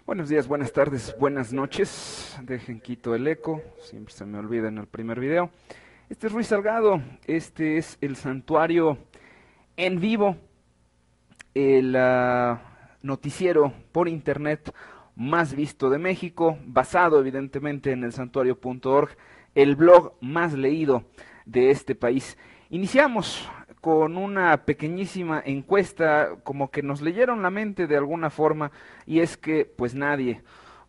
Buenos días, buenas tardes, buenas noches. Dejen quito el eco, siempre se me olvida en el primer video. Este es Ruiz Salgado, este es el Santuario en vivo, el noticiero por internet más visto de México, basado evidentemente en el santuario.org, el blog más leído de este país. Iniciamos con una pequeñísima encuesta, como que nos leyeron la mente de alguna forma, y es que pues nadie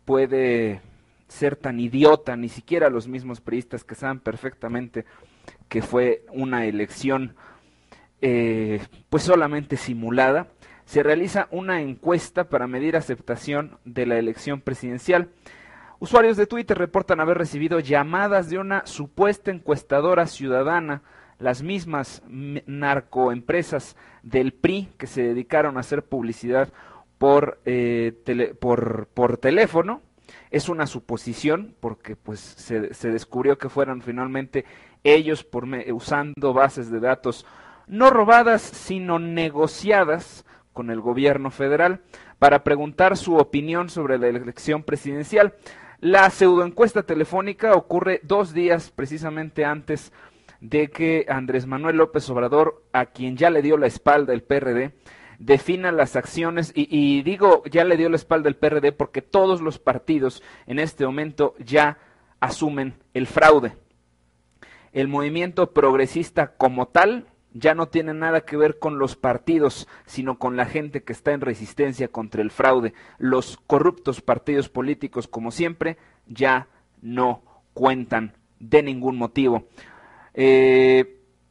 puede ser tan idiota, ni siquiera los mismos priistas, que saben perfectamente que fue una elección pues solamente simulada. Se realiza una encuesta para medir aceptación de la elección presidencial. Usuarios de Twitter reportan haber recibido llamadas de una supuesta encuestadora ciudadana, las mismas narcoempresas del PRI que se dedicaron a hacer publicidad por teléfono. Es una suposición porque pues se descubrió que fueran finalmente ellos usando bases de datos no robadas sino negociadas con el gobierno federal para preguntar su opinión sobre la elección presidencial. La pseudoencuesta telefónica ocurre 2 días precisamente antes de que Andrés Manuel López Obrador, a quien ya le dio la espalda el PRD, defina las acciones, y digo ya le dio la espalda el PRD porque todos los partidos en este momento ya asumen el fraude. El movimiento progresista como tal ya no tiene nada que ver con los partidos, sino con la gente que está en resistencia contra el fraude. Los corruptos partidos políticos, como siempre, ya no cuentan de ningún motivo.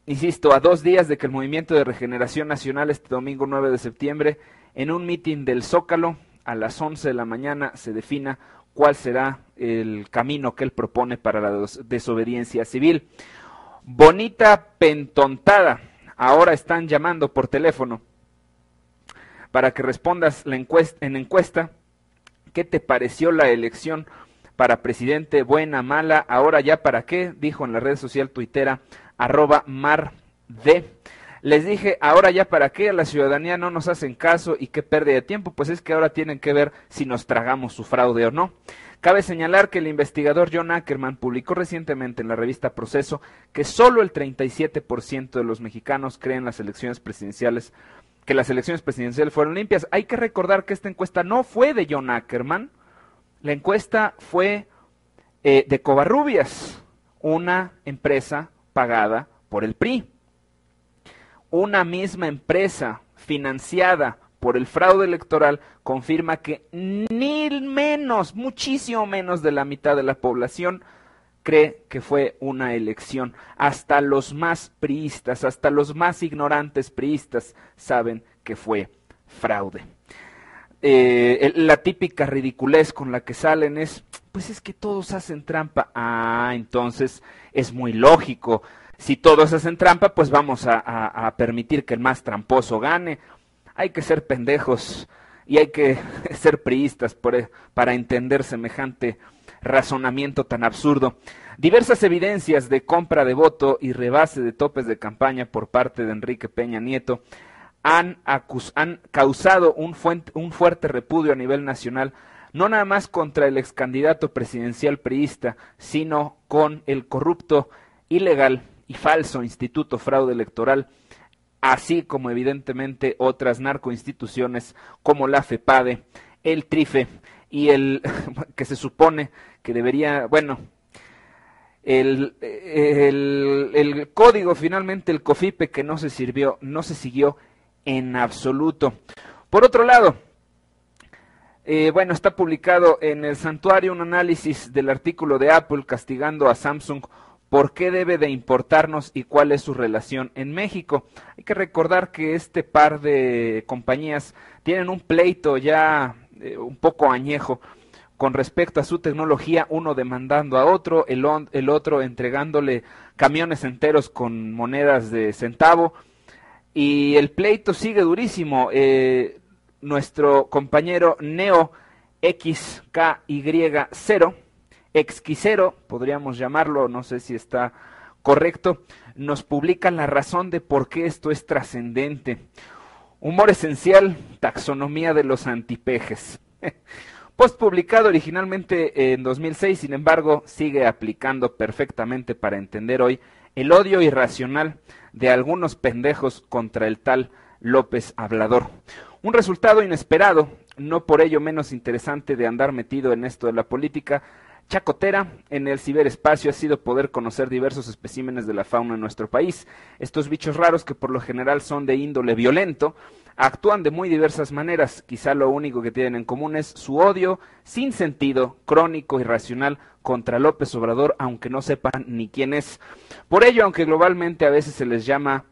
Insisto, a 2 días de que el Movimiento de Regeneración Nacional este domingo 9 de septiembre, en un mitin del Zócalo, a las 11 de la mañana, se defina cuál será el camino que él propone para la desobediencia civil. Bonita pentontada. Ahora están llamando por teléfono para que respondas en encuesta. ¿Qué te pareció la elección para presidente? Buena, mala, ahora ya para qué, dijo en la red social tuitera @mard. Les dije, ahora ya para qué, a la ciudadanía no nos hacen caso y qué pérdida de tiempo, pues es que ahora tienen que ver si nos tragamos su fraude o no. Cabe señalar que el investigador John Ackerman publicó recientemente en la revista Proceso que solo el 37% de los mexicanos creen que las elecciones presidenciales fueron limpias. Hay que recordar que esta encuesta no fue de John Ackerman, la encuesta fue de Covarrubias, una empresa pagada por el PRI. Una misma empresa financiada por el fraude electoral confirma que ni menos, muchísimo menos de la mitad de la población cree que fue una elección. Hasta los más priistas, hasta los más ignorantes priistas saben que fue fraude. La típica ridiculez con la que salen es, pues es que todos hacen trampa. Ah, entonces es muy lógico. Si todos hacen trampa, pues vamos a permitir que el más tramposo gane. Hay que ser pendejos y hay que ser priistas para entender semejante razonamiento tan absurdo. Diversas evidencias de compra de voto y rebase de topes de campaña por parte de Enrique Peña Nieto han causado un fuerte repudio a nivel nacional, no nada más contra el excandidato presidencial priista, sino con el corrupto, ilegal y falso Instituto Fraude Electoral, así como evidentemente otras narcoinstituciones como la FEPADE, el TRIFE y el que se supone que debería, bueno, el código finalmente, el COFIPE, que no se siguió en absoluto. Por otro lado, está publicado en el Santuario un análisis del artículo de Apple castigando a Samsung. ¿Por qué debe de importarnos y cuál es su relación en México? Hay que recordar que este par de compañías tienen un pleito ya un poco añejo con respecto a su tecnología, uno demandando a otro, el otro entregándole camiones enteros con monedas de centavo, y el pleito sigue durísimo. Nuestro compañero Neo XKY0, Exquisero, podríamos llamarlo, no sé si está correcto, nos publica la razón de por qué esto es trascendente. Humor esencial, taxonomía de los antipejes. Post publicado originalmente en 2006, sin embargo, sigue aplicando perfectamente para entender hoy el odio irracional de algunos pendejos contra el tal López Hablador. Un resultado inesperado, no por ello menos interesante de andar metido en esto de la política chacotera en el ciberespacio, ha sido poder conocer diversos especímenes de la fauna en nuestro país. Estos bichos raros, que por lo general son de índole violento, actúan de muy diversas maneras. Quizá lo único que tienen en común es su odio sin sentido, crónico, irracional, contra López Obrador, aunque no sepan ni quién es. Por ello, aunque globalmente a veces se les llama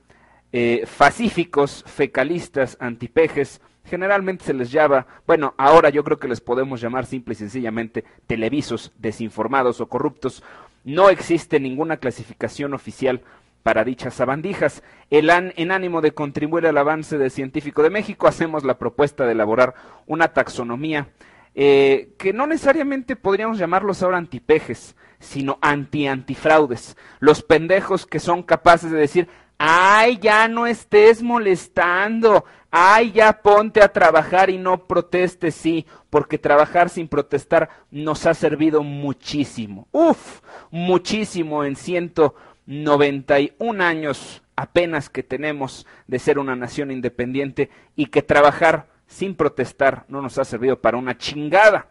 facíficos, fecalistas, antipejes, generalmente se les llama, bueno, ahora yo creo que les podemos llamar simple y sencillamente televisos, desinformados o corruptos. No existe ninguna clasificación oficial para dichas sabandijas. En ánimo de contribuir al avance del científico de México, hacemos la propuesta de elaborar una taxonomía que no necesariamente podríamos llamarlos ahora antipejes, sino antifraudes. Los pendejos que son capaces de decir: ¡ay, ya no estés molestando! ¡Ay, ya ponte a trabajar y no protestes! Sí, porque trabajar sin protestar nos ha servido muchísimo. ¡Uf! Muchísimo en 191 años apenas que tenemos de ser una nación independiente, y que trabajar sin protestar no nos ha servido para una chingada.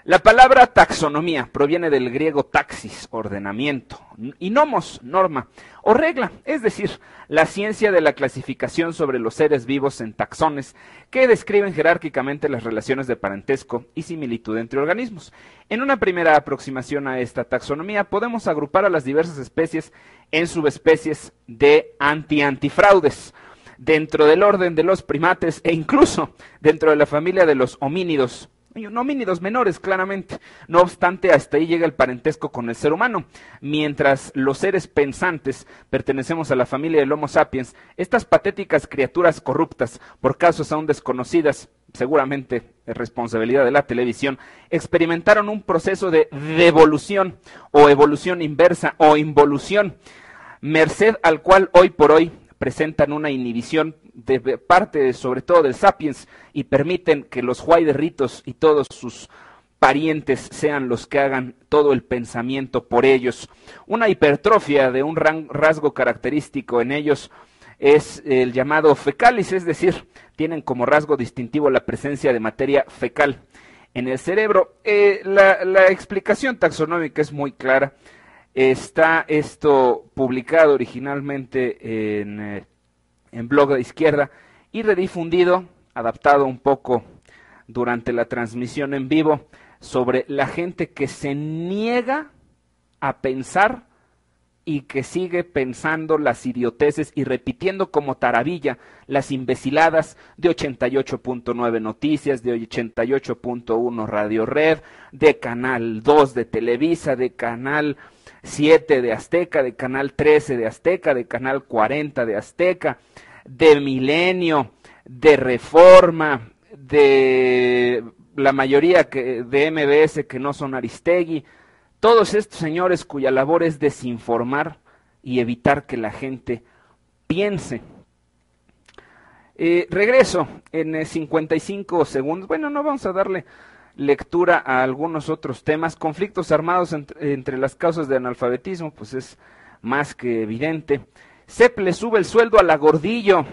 La palabra taxonomía proviene del griego taxis, ordenamiento, y nomos, norma, o regla, es decir, la ciencia de la clasificación sobre los seres vivos en taxones que describen jerárquicamente las relaciones de parentesco y similitud entre organismos. En una primera aproximación a esta taxonomía podemos agrupar a las diversas especies en subespecies de antifraudes, dentro del orden de los primates e incluso dentro de la familia de los homínidos. Homínidos menores, claramente. No obstante, hasta ahí llega el parentesco con el ser humano. Mientras los seres pensantes pertenecemos a la familia del Homo sapiens, estas patéticas criaturas corruptas, por causas aún desconocidas, seguramente es responsabilidad de la televisión, experimentaron un proceso de devolución, o evolución inversa, o involución, merced al cual hoy por hoy presentan una inhibición de parte sobre todo del sapiens, y permiten que los huayderritos y todos sus parientes sean los que hagan todo el pensamiento por ellos. Una hipertrofia de un rasgo característico en ellos es el llamado fecalis, es decir, tienen como rasgo distintivo la presencia de materia fecal en el cerebro. La explicación taxonómica es muy clara. Está esto publicado originalmente en blog de izquierda y redifundido, adaptado un poco durante la transmisión en vivo, sobre la gente que se niega a pensar y que sigue pensando las idioteces y repitiendo como taravilla las imbeciladas de 88.9 Noticias, de 88.1 Radio Red, de Canal 2 de Televisa, de Canal 7 de Azteca, de Canal 13 de Azteca, de Canal 40 de Azteca, de Milenio, de Reforma, de la mayoría de MBS que no son Aristegui. Todos estos señores cuya labor es desinformar y evitar que la gente piense. Regreso en 55 segundos. Bueno, no vamos a darle lectura a algunos otros temas. Conflictos armados entre las causas de analfabetismo, pues es más que evidente. CEP le sube el sueldo a la Gordillo,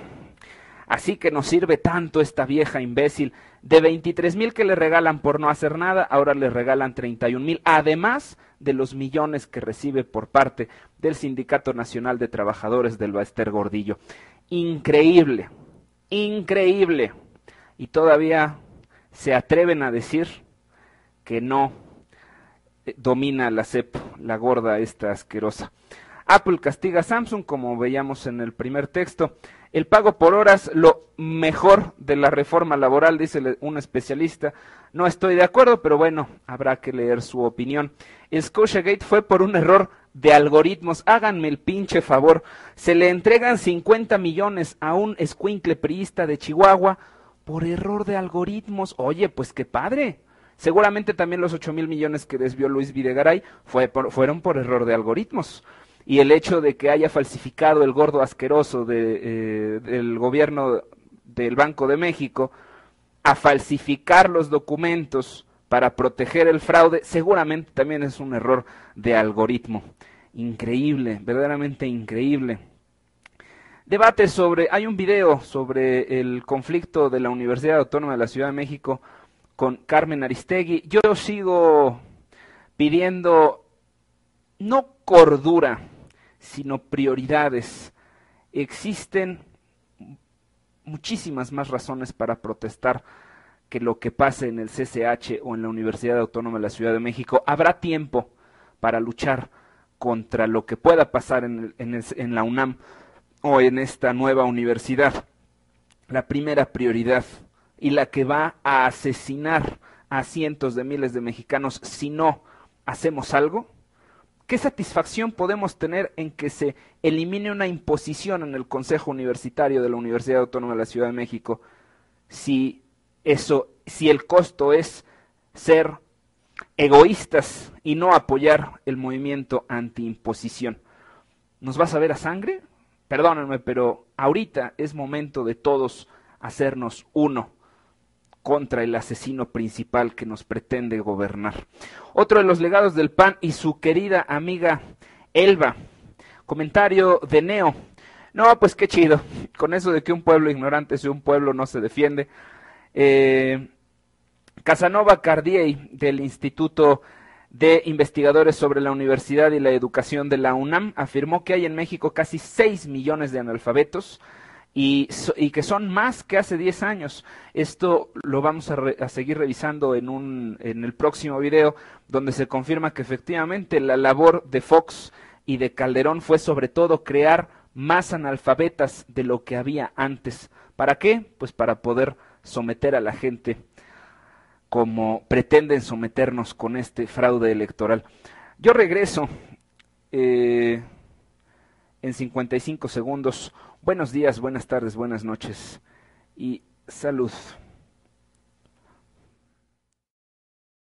así que nos sirve tanto esta vieja imbécil. De 23,000 que le regalan por no hacer nada, ahora le regalan 31,000, además de los millones que recibe por parte del Sindicato Nacional de Trabajadores del Baester Gordillo. Increíble, increíble. Y todavía se atreven a decir que no domina la CEP, la gorda esta asquerosa. Apple castiga a Samsung, como veíamos en el primer texto. El pago por horas, lo mejor de la reforma laboral, dice un especialista. No estoy de acuerdo, pero bueno, habrá que leer su opinión. El Scotiagate fue por un error de algoritmos. Háganme el pinche favor. Se le entregan 50 millones a un escuincle priista de Chihuahua por error de algoritmos. Oye, pues qué padre. Seguramente también los 8,000 millones que desvió Luis Videgaray fueron por error de algoritmos. Y el hecho de que haya falsificado el gordo asqueroso del gobierno del Banco de México a falsificar los documentos para proteger el fraude, seguramente también es un error de algoritmo. Increíble, verdaderamente increíble. Debate sobre, hay un video sobre el conflicto de la Universidad Autónoma de la Ciudad de México con Carmen Aristegui. Yo sigo pidiendo no cordura, sino prioridades. Existen muchísimas más razones para protestar que lo que pase en el CCH o en la Universidad Autónoma de la Ciudad de México. Habrá tiempo para luchar contra lo que pueda pasar en la UNAM o en esta nueva universidad. La primera prioridad y la que va a asesinar a cientos de miles de mexicanos si no hacemos algo. ¿Qué satisfacción podemos tener en que se elimine una imposición en el Consejo Universitario de la Universidad Autónoma de la Ciudad de México si el costo es ser egoístas y no apoyar el movimiento antiimposición? ¿Nos vas a ver a sangre? Perdónenme, pero ahorita es momento de todos hacernos uno contra el asesino principal que nos pretende gobernar. Otro de los legados del PAN y su querida amiga Elba. Comentario de Neo. No, pues qué chido. Con eso de que un pueblo ignorante si un pueblo no se defiende. Casanova Cardiei, del Instituto de Investigadores sobre la Universidad y la Educación de la UNAM, afirmó que hay en México casi 6 millones de analfabetos y que son más que hace 10 años. Esto lo vamos a seguir revisando en el próximo video, donde se confirma que efectivamente la labor de Fox y de Calderón fue sobre todo crear más analfabetas de lo que había antes. ¿Para qué? Pues para poder someter a la gente como pretenden someternos con este fraude electoral. Yo regreso en 55 segundos. Buenos días, buenas tardes, buenas noches y salud.